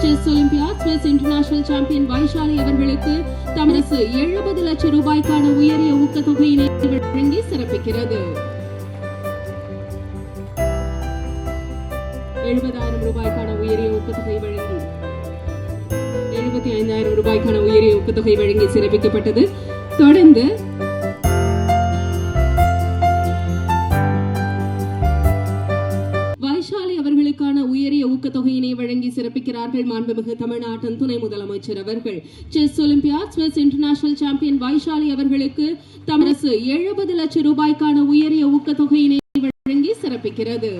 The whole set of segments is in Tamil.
Chess olympiad Swiss international champion Vaishali அவர்களுக்கு தமிழக 70 லட்சம் ரூபாய்க்கான உயரிய ஊக்கத்தொகையினை வழங்கி சிறப்பிக்கிறது. 70,000 ரூபாய்க்கான உயரிய ஊக்கத்தொகை வழங்கி 75,000 ரூபாய்க்கான உயரிய ஊக்கத்தொகை வழங்கி சிறப்பிக்கப்பட்டது. தொடர்ந்து வைஷாலி அவர்களுக்கான உயரிய ஊக்கத்தொகையினை வழங்கி சிறப்பிக்கிறார்கள் மாண்புமிகு தமிழ்நாட்டின் துணை முதலமைச்சர் அவர்கள். Chess olympiad Swiss international champion Vaishali அவர்களுக்கு தமிழக 70 லட்சம் ரூபாய்க்கான உயரிய ஊக்கத்தொகையினை வழங்கி சிறப்பிக்கிறது.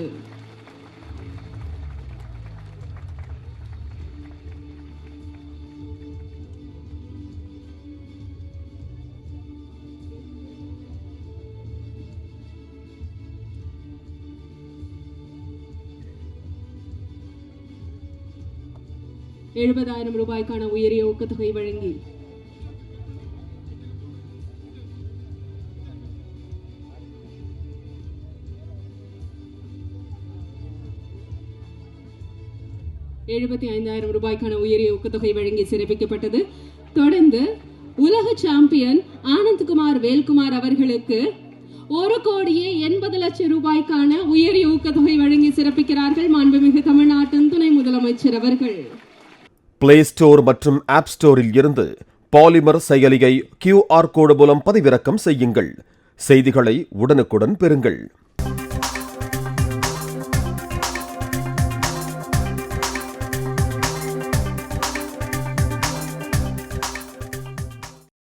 ரூபாய்க்கான உயரிய ஊக்கத்தொகை வழங்கி ரூபாய்க்கான உயரிய ஊக்கத்தொகை வழங்கி சிறப்பிக்கப்பட்டது. தொடர்ந்து உலக சாம்பியன் ஆனந்த்குமார் வேல்குமார் அவர்களுக்கு 1,80,00,000 ரூபாய்க்கான உயரிய ஊக்கத்தொகை வழங்கி சிறப்பிக்கிறார்கள் மாண்புமிகு தமிழ்நாட்டின் துணை முதலமைச்சர் அவர்கள். பிளே ஸ்டோர் மற்றும் ஆப் ஸ்டோரில் இருந்து பாலிமர் செயலியை QR கோடு மூலம் பதிவிறக்கம் செய்யுங்கள். செய்திகளை உடனுக்குடன் பெறுங்கள்.